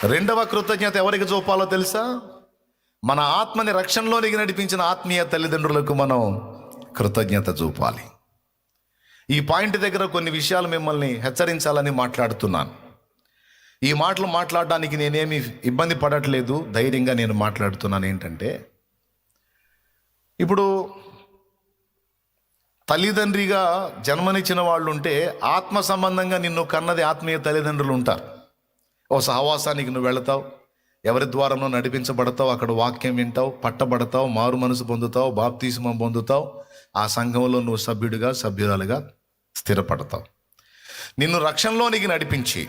రెండవ కృతజ్ఞత ఎవరికి చూపాలో తెలుసా? మన ఆత్మని రక్షణలోనికి నడిపించిన ఆత్మీయ తల్లిదండ్రులకు మనం కృతజ్ఞత చూపాలి. ఈ పాయింట్ దగ్గర కొన్ని విషయాలు మిమ్మల్ని హెచ్చరించాలని మాట్లాడుతున్నాను. ఈ మాటలు మాట్లాడడానికి నేనేమి ఇబ్బంది పడట్లేదు, ధైర్యంగా నేను మాట్లాడుతున్నాను. ఏంటంటే, ఇప్పుడు తల్లిదండ్రిగా జన్మనిచ్చిన వాళ్ళు ఉంటే ఆత్మ సంబంధంగా నిన్ను కన్నది ఆత్మీయ తల్లిదండ్రులు ఉంటారు. ఓ సహవాసానికి నువ్వు వెళతావు, ఎవరి ద్వారానో నడిపించబడతావు, అక్కడ వాక్యం వింటావు, పట్టబడతావు, మారు మనసు పొందుతావు, బాప్తిస్మం పొందుతావు. ఆ సంఘంలో నువ్వు సభ్యుడిగా సభ్యురాలుగా స్థిరపడతావు. నిన్ను రక్షణలోనికి నడిపించి,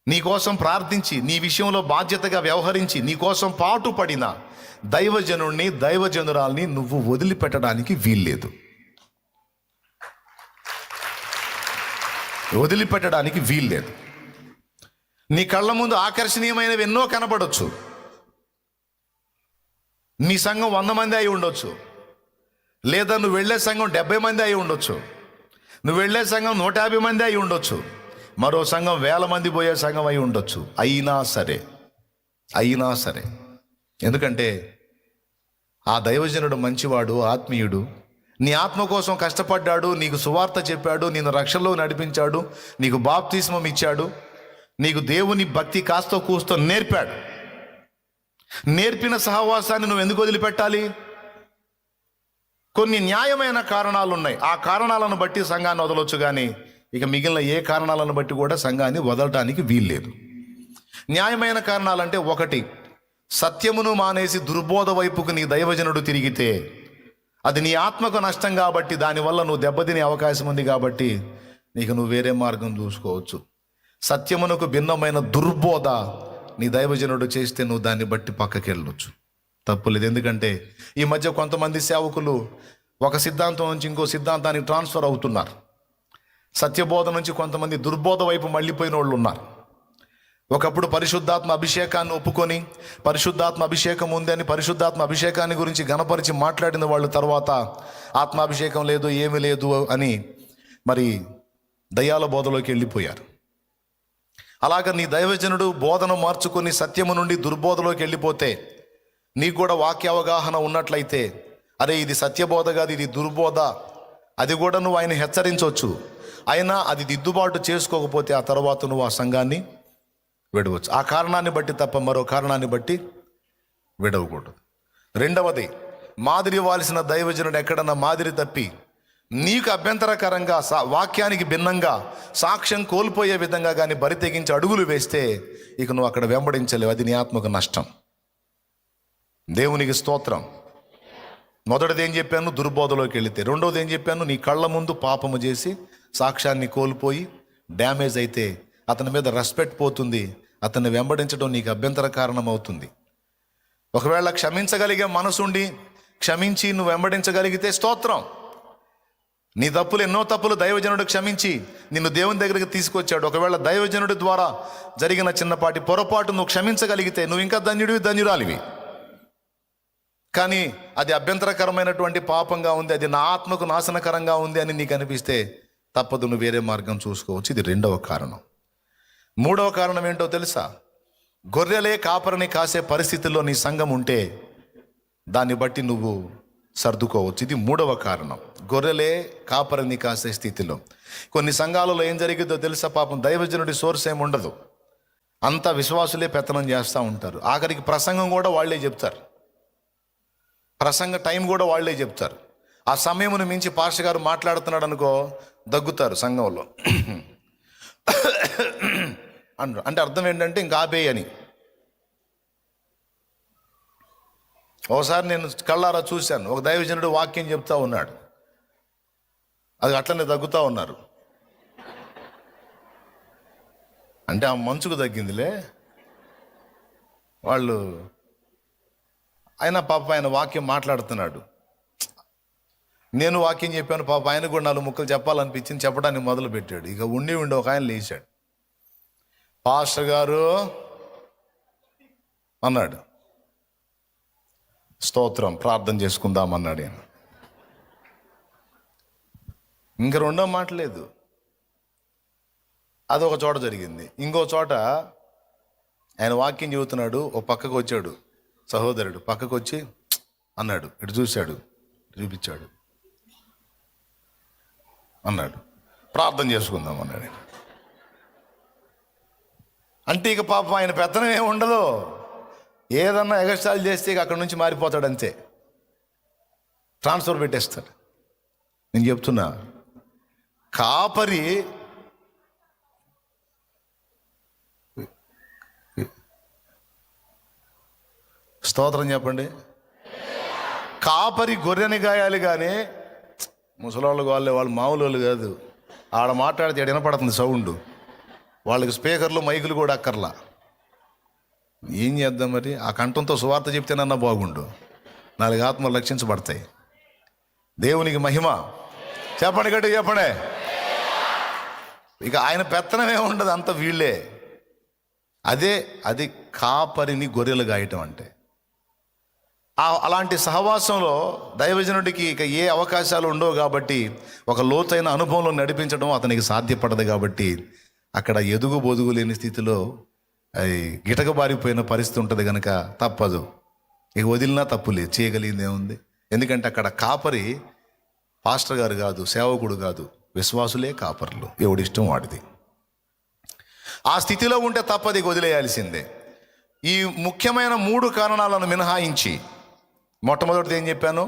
నీకోసం ప్రార్థించి, నీ విషయంలో బాధ్యతగా వ్యవహరించి, నీకోసం పాటుపడిన దైవజనుణ్ణి దైవజనురాల్ని నువ్వు వదిలిపెట్టడానికి వీల్లేదు. వదిలిపెట్టడానికి వీల్లేదు. నీ కళ్ళ ముందు ఆకర్షణీయమైనవి ఎన్నో కనపడవచ్చు. నీ సంఘం 100 మంది అయి ఉండొచ్చు, లేదా నువ్వు వెళ్ళే సంఘం 70 మంది అయి ఉండొచ్చు, నువ్వు వెళ్ళే సంఘం 150 మంది అయి ఉండొచ్చు, మరో సంఘం 1000 మంది పోయే సంఘం అయి ఉండొచ్చు. అయినా సరే ఎందుకంటే ఆ దైవజనుడు మంచివాడు, ఆత్మీయుడు, నీ ఆత్మ కోసం కష్టపడ్డాడు, నీకు సువార్త చెప్పాడు, నిన్ను రక్షణలో నడిపించాడు, నీకు బాప్తిస్మం ఇచ్చాడు, నీకు దేవుని భక్తి కాస్తో కూస్తో నేర్పాడు. నేర్పిన సహవాసాన్ని నువ్వు ఎందుకు వదిలిపెట్టాలి? కొన్ని న్యాయమైన కారణాలు ఉన్నాయి. ఆ కారణాలను బట్టి సంఘాన్ని వదలొచ్చు, కానీ ఇక మిగిలిన ఏ కారణాలను బట్టి కూడా సంఘాన్ని వదలటానికి వీల్లేదు. న్యాయమైన కారణాలంటే, 1, సత్యమును మానేసి దుర్బోధ వైపుకు నీ దైవజనుడు తిరిగితే అది నీ ఆత్మకు నష్టం కాబట్టి, దానివల్ల నువ్వు దెబ్బతినే అవకాశం ఉంది కాబట్టి నీకు నువ్వు వేరే మార్గం చూసుకోవచ్చు. సత్యమునకు భిన్నమైన దుర్బోధ నీ దైవజనుడు చేస్తే నువ్వు దాన్ని బట్టి పక్కకి వెళ్ళొచ్చు, తప్పులేదు. ఎందుకంటే ఈ మధ్య కొంతమంది సేవకులు ఒక సిద్ధాంతం నుంచి ఇంకో సిద్ధాంతానికి ట్రాన్స్ఫర్ అవుతున్నారు. సత్యబోధ నుంచి కొంతమంది దుర్బోధ వైపు మళ్ళీపోయిన వాళ్ళు ఉన్నారు. ఒకప్పుడు పరిశుద్ధాత్మ అభిషేకాన్ని ఒప్పుకొని, పరిశుద్ధాత్మ అభిషేకం ఉందని పరిశుద్ధాత్మ అభిషేకాన్ని గురించి గణపరిచి మాట్లాడిన వాళ్ళు తర్వాత ఆత్మాభిషేకం లేదు, ఏమీ లేదు అని మరి దయ్యాల బోధలోకి వెళ్ళిపోయారు. అలాగ నీ దైవజనుడు బోధన మార్చుకొని సత్యము నుండి దుర్బోధలోకి వెళ్ళిపోతే, నీకు కూడా వాక్య అవగాహన ఉన్నట్లయితే, అరే ఇది సత్యబోధ కాదు, ఇది దుర్బోధ, అది కూడా నువ్వు ఆయన హెచ్చరించవచ్చు. అయినా అది దిద్దుబాటు చేసుకోకపోతే ఆ తర్వాత నువ్వు ఆ సంఘాన్ని విడవచ్చు. ఆ కారణాన్ని బట్టి తప్ప మరో కారణాన్ని బట్టి విడవకూడదు. రెండవది, మాదిరి ఇవ్వాల్సిన దైవజనుడు ఎక్కడన్నా మాదిరి తప్పి నీకు అభ్యంతరకరంగా వాక్యానికి భిన్నంగా సాక్ష్యం కోల్పోయే విధంగా కానీ బరి తెగించి అడుగులు వేస్తే ఇక నువ్వు అక్కడ వెంబడించలేవు. అది నీ ఆత్మకు నష్టం. దేవునికి స్తోత్రం. మొదటిది ఏం చెప్పాను? దుర్బోధలోకి వెళితే. రెండవది ఏం చెప్పాను? నీ కళ్ళ ముందు పాపము చేసి సాక్ష్యాన్ని కోల్పోయి డ్యామేజ్ అయితే అతని మీద రెస్పెక్ట్ పోతుంది, అతన్ని వెంబడించడం నీకు అభ్యంతర కారణం అవుతుంది. ఒకవేళ క్షమించగలిగే మనసుండి క్షమించి నువ్వు వెంబడించగలిగితే స్తోత్రం. నీ తప్పులు, ఎన్నో తప్పులు దైవజనుడు క్షమించి నిన్ను దేవుని దగ్గరికి తీసుకొచ్చాడు. ఒకవేళ దైవజనుడి ద్వారా జరిగిన చిన్నపాటి పొరపాటు నువ్వు క్షమించగలిగితే నువ్వు ఇంకా ధన్యుడివి, ధన్యురాలివి. కానీ అది అభ్యంతరకరమైనటువంటి పాపంగా ఉంది, అది నా ఆత్మకు నాశనకరంగా ఉంది అని నీకు అనిపిస్తే తప్పదు, నువ్వు వేరే మార్గం చూసుకోవచ్చు. ఇది రెండవ కారణం. మూడవ కారణం ఏంటో తెలుసా? గొర్రెలే కాపరిని కాసే పరిస్థితుల్లో నీ సంఘం ఉంటే దాన్ని బట్టి నువ్వు సర్దుకోవచ్చు. ఇది మూడవ కారణం. గొర్రెలే కాపరిని కాసే స్థితిలో కొన్ని సంఘాలలో ఏం జరిగిందో తెలుసా? పాపం దైవజనుడి సోర్స్ ఏమి ఉండదు, అంతా విశ్వాసులే పెత్తనం చేస్తూ ఉంటారు. ఆఖరికి ప్రసంగం కూడా వాళ్ళే చెప్తారు, ప్రసంగ టైం కూడా వాళ్ళే చెప్తారు. ఆ సమయమును మించి పాస్టర్ గారు మాట్లాడుతున్నాడు అనుకో, దగ్గుతారు సంఘంలో. అంటే అర్థం ఏంటంటే ఇంకా ఆపేయని. ఒకసారి నేను కళ్ళారా చూశాను, ఒక దైవజనుడు వాక్యం చెప్తా ఉన్నాడు, అది అట్లనే దగ్గుతూ ఉన్నారు. అంటే ఆ మంచుకు తగ్గిందిలే వాళ్ళు. ఆయన పాప ఆయన వాక్యం మాట్లాడుతున్నాడు, నేను వాక్యం చెప్పాను, పాప ఆయన కూడా 4 ముక్కలు చెప్పాలనిపించింది, చెప్పడానికి మొదలు పెట్టాడు. ఇక ఉండి ఒక ఆయన లేచాడు, పాస్టర్ గారు అన్నాడు. స్తోత్రం, ప్రార్థన చేసుకుందాం అన్నాడు ఆయన. ఇంక రెండో మాట లేదు. అదొక చోట జరిగింది. ఇంకో చోట ఆయన వాక్యం చెబుతున్నాడు. ఓ పక్కకు వచ్చాడు సహోదరుడు, పక్కకు వచ్చి అన్నాడు, ఇటు చూశాడు, చూపించాడు, అన్నాడు ప్రార్థన చేసుకుందాం అన్నాడు. అంటే ఇక పాపం ఆయన పెత్తనం ఏమి ఉండదు, ఏదన్నా ఎగస్ట్రాలు చేస్తే ఇక అక్కడి నుంచి మారిపోతాడు, అంతే, ట్రాన్స్ఫర్ పెట్టేస్తాడు. నేను చెప్తున్నా, కాపరి స్తోత్రం చెప్పండి. కాపరి గొర్రెని గాయాలి కానీ ముసలోళ్ళు వాళ్ళు మామూలు వాళ్ళు కాదు. ఆడ మాట్లాడితే ఆడ వినపడుతుంది సౌండ్, వాళ్ళకి స్పీకర్లు మైకులు కూడా అక్కర్లా. ఏం చేద్దాం మరి? ఆ కంఠంతో సువార్త చెప్తేనన్నా బాగుండు, 4 ఆత్మలు రక్షించబడతాయి. దేవునికి మహిమ. చెప్పండి గట్టి చెప్పండి. ఇక ఆయన పెత్తనమే ఉండదు, అంత వీళ్ళే. అది కాపరిని గొర్రెలు గాయటం అంటే. అలాంటి సహవాసంలో దైవజనుడికి ఇక ఏ అవకాశాలు ఉండవు కాబట్టి, ఒక లోతైన అనుభవంలో నడిపించడం అతనికి సాధ్యపడదు కాబట్టి, అక్కడ ఎదుగు బొదుగు లేని స్థితిలో గిటకబారిపోయిన పరిస్థితి ఉంటుంది కనుక తప్పదు. ఇక వదిలినా తప్పులేదు, చేయగలిగింది ఏముంది? ఎందుకంటే అక్కడ కాపరి పాస్టర్ గారు కాదు, సేవకుడు కాదు, విశ్వాసులే కాపర్లు, ఎవడిష్టం వాడిది. ఆ స్థితిలో ఉంటే తప్పది, వదిలేయాల్సిందే. ఈ ముఖ్యమైన 3 కారణాలను మినహాయించి, మొట్టమొదటిది ఏం చెప్పాను?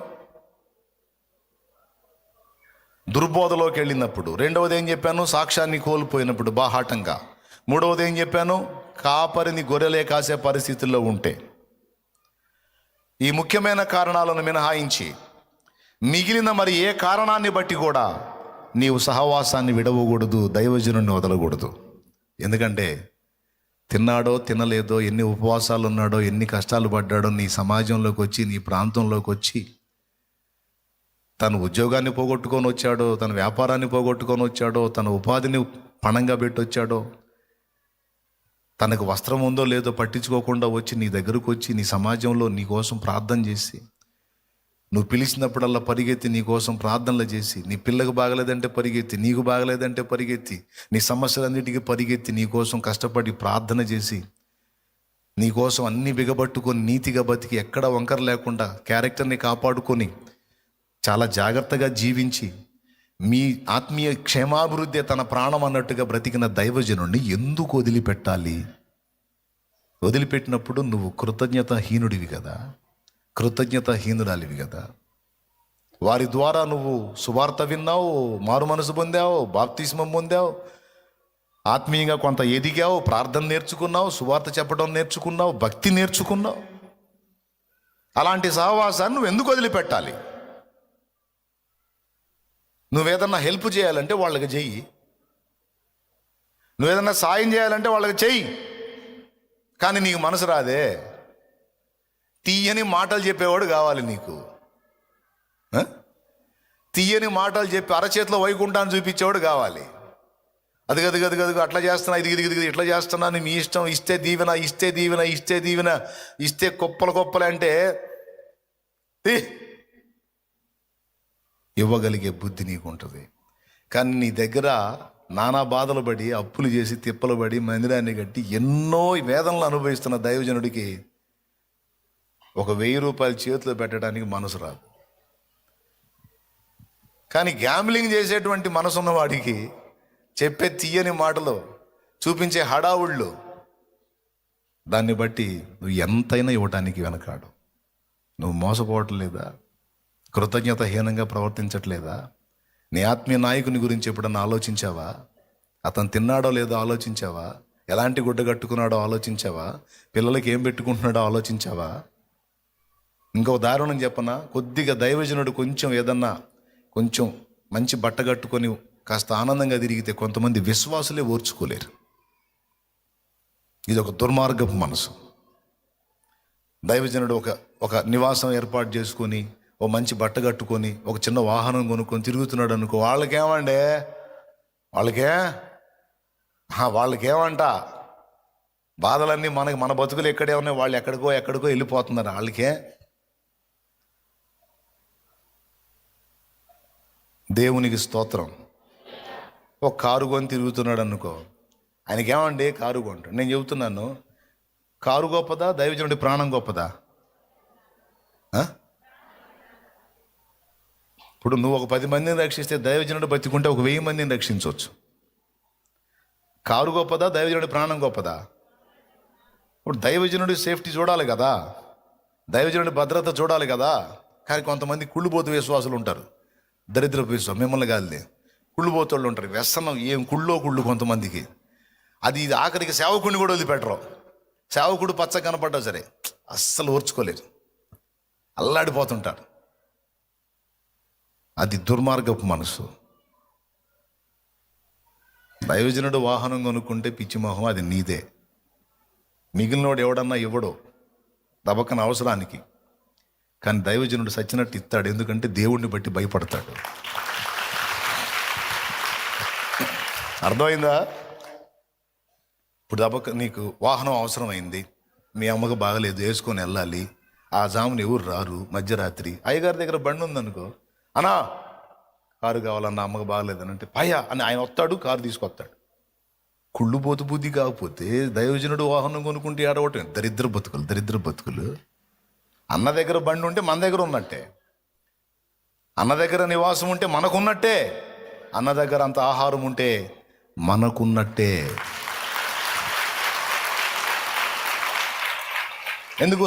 దుర్బోధలోకి వెళ్ళినప్పుడు. రెండవది ఏం చెప్పాను? సాక్ష్యాన్ని కోల్పోయినప్పుడు బాహాటంగా. మూడవది ఏం చెప్పాను? కాపరిని గొర్రెలే కాసే పరిస్థితుల్లో ఉంటే. ఈ ముఖ్యమైన కారణాలను మినహాయించి మిగిలిన మరి ఏ కారణాన్ని బట్టి కూడా నీవు సహవాసాన్ని విడవకూడదు, దైవజనుడిని వదలకూడదు. ఎందుకంటే తిన్నాడో తినలేదో, ఎన్ని ఉపవాసాలు ఉన్నాడో, ఎన్ని కష్టాలు పడ్డాడో, నీ సమాజంలోకి వచ్చి, నీ ప్రాంతంలోకి వచ్చి, తన ఉద్యోగాన్ని పోగొట్టుకొని వచ్చాడో, తన వ్యాపారాన్ని పోగొట్టుకొని వచ్చాడో, తన ఉపాధిని పణంగా పెట్టి వచ్చాడో, తనకు వస్త్రం ఉందో లేదో పట్టించుకోకుండా వచ్చి నీ దగ్గరకు వచ్చి, నీ సమాజంలో నీ కోసం ప్రార్థన చేసి, నువ్వు పిలిచినప్పుడల్లా పరిగెత్తి నీ కోసం ప్రార్థనలు చేసి, నీ పిల్లకు బాగలేదంటే పరిగెత్తి, నీకు బాగలేదంటే పరిగెత్తి, నీ సమస్యలన్నిటికీ పరిగెత్తి నీ కోసం కష్టపడి ప్రార్థన చేసి, నీ కోసం అన్ని బిగబట్టుకొని నీతిగా బతికి, ఎక్కడ వంకర లేకుండా క్యారెక్టర్ని కాపాడుకొని చాలా జాగ్రత్తగా జీవించి, మీ ఆత్మీయ క్షేమాభివృద్ధి తన ప్రాణం అన్నట్టుగా బ్రతికిన దైవజనుడిని ఎందుకు వదిలిపెట్టాలి? వదిలిపెట్టినప్పుడు నువ్వు కృతజ్ఞతాహీనుడివి కదా, కృతజ్ఞతాహీనురాలివి కదా. వారి ద్వారా నువ్వు సువార్త విన్నావు, మారు మనసు పొందావు, బాప్తిస్మం పొందావు, ఆత్మీయంగా కొంత ఎదిగావు, ప్రార్థన నేర్చుకున్నావు, సువార్త చెప్పడం నేర్చుకున్నావు, భక్తి నేర్చుకున్నావు. అలాంటి సహవాసాన్ని నువ్వు ఎందుకు వదిలిపెట్టాలి? నువ్వేదన్నా హెల్ప్ చేయాలంటే వాళ్ళకి చెయ్యి, నువ్వేదన్నా సాయం చేయాలంటే వాళ్ళకి చెయ్యి. కానీ నీకు మనసు రాదే, తీయని మాటలు చెప్పేవాడు కావాలి నీకు. తీయని మాటలు చెప్పి అరచేతిలో వైకుంఠాన్ని చూపించేవాడు కావాలి. అది గది గది గది అట్లా చేస్తున్నా, ఇది ఇది ఇట్లా చేస్తున్నాను, మీ ఇష్టం, ఇస్తే దీవెన, ఇస్తే దీవెన, ఇస్తే దీవెన, ఇస్తే గొప్పలు అంటే ఇవ్వగలిగే బుద్ధి నీకు ఉంటుంది. కానీ నీ దగ్గర నానా బాధలు పడి, అప్పులు చేసి, తిప్పలు పడి, మందిరాన్ని కట్టి ఎన్నో వేదనలు అనుభవిస్తున్న దైవజనుడికి ఒక 1000 రూపాయలు చేతిలో పెట్టడానికి మనసు రాదు. కానీ గ్యాంబ్లింగ్ చేసేటువంటి మనసు ఉన్నవాడికి చెప్పే తీయని మాటలు, చూపించే హడావుళ్ళు, దాన్ని బట్టి నువ్వు ఎంతైనా ఇవ్వటానికి వెనకాడు. నువ్వు మోసపోవటం లేదా? కృతజ్ఞతాహీనంగా ప్రవర్తించట్లేదా? నీ ఆత్మీయ నాయకుని గురించి ఎప్పుడన్నా ఆలోచించావా? అతను తిన్నాడో లేదో ఆలోచించావా? ఎలాంటి గుడ్డ కట్టుకున్నాడో ఆలోచించావా? పిల్లలకి ఏం పెట్టుకుంటున్నాడో ఆలోచించావా? ఇంకో దారుణం చెప్పనా? కొద్దిగా దైవజనుడు కొంచెం మంచి బట్ట కట్టుకొని కాస్త ఆనందంగా తిరిగితే కొంతమంది విశ్వాసులే ఓర్చుకోలేరు. ఇది ఒక దుర్మార్గపు మనసు. దైవజనుడు ఒక నివాసం ఏర్పాటు చేసుకొని, ఓ మంచి బట్ట కట్టుకొని, ఒక చిన్న వాహనం కొనుక్కొని తిరుగుతున్నాడు అనుకో, వాళ్ళకేమంట బాధలన్నీ మన బతుకులు ఎక్కడే ఉన్నాయి, వాళ్ళు ఎక్కడికో వెళ్ళిపోతున్నారు. వాళ్ళకే దేవునికి స్తోత్రం. ఒక కారు కొని తిరుగుతున్నాడు అనుకో, ఆయనకేమండి కారు కొంటాడు. నేను చెబుతున్నాను, కారు గొప్పదా, దైవజనుడి ప్రాణం గొప్పదా? ఆ? ఇప్పుడు నువ్వు ఒక 10 మందిని రక్షిస్తే దైవజనుడు బతికుంటే ఒక 1000 మందిని రక్షించవచ్చు. కారు గొప్పదా, దైవజనుడి ప్రాణం గొప్పదా? ఇప్పుడు దైవజనుడి సేఫ్టీ చూడాలి కదా, దైవజనుడి భద్రత చూడాలి కదా. కానీ కొంతమంది కుళ్ళుబోతు విశ్వాసులు ఉంటారు, దరిద్రపు విశ్వాసం. మిమ్మల్ని కాదులే, కుళ్ళుబోతోళ్ళు ఉంటారు. వ్యసనం ఏం కుళ్ళు కొంతమందికి. అది ఆఖరికి సేవకుడిని కూడా వదిలిపెట్టరు. సేవకుడు పచ్చ కనపడ్డా సరే అస్సలు ఓర్చుకోలేరు, అల్లాడిపోతుంటారు. అది దుర్మార్గపు మనసు. దైవజనుడు వాహనం కొనుక్కుంటే పిచ్చి మొహం, అది నీదే. మిగిలినోడు ఎవడన్నా ఇవ్వడు దబక్కన అవసరానికి. కానీ దైవజనుడు సచ్చినట్టు ఇస్తాడు, ఎందుకంటే దేవుడిని బట్టి భయపడతాడు. అర్థమైందా? ఇప్పుడు దబక్క నీకు వాహనం అవసరమైంది, మీ అమ్మకు బాగలేదు, వేసుకొని వెళ్ళాలి. ఆ జామున ఎవరు రారు, మధ్యరాత్రి. అయ్యగారి దగ్గర బండి ఉందనుకో, అన్నా కారు కావాలన్నా, అమ్మకు బాగలేదని అంటే పయ్యా అని ఆయన వస్తాడు, కారు తీసుకొస్తాడు. కుళ్ళుపోతు బుద్ధి కాకపోతే దైవజనుడు వాహనం కొనుక్కుంటే ఆడవటం. దరిద్ర బతుకులు. అన్న దగ్గర బండి ఉంటే మన దగ్గర ఉన్నట్టే, అన్న దగ్గర నివాసం ఉంటే మనకున్నట్టే, అన్న దగ్గర అంత ఆహారం ఉంటే మనకున్నట్టే. ఎందుకు?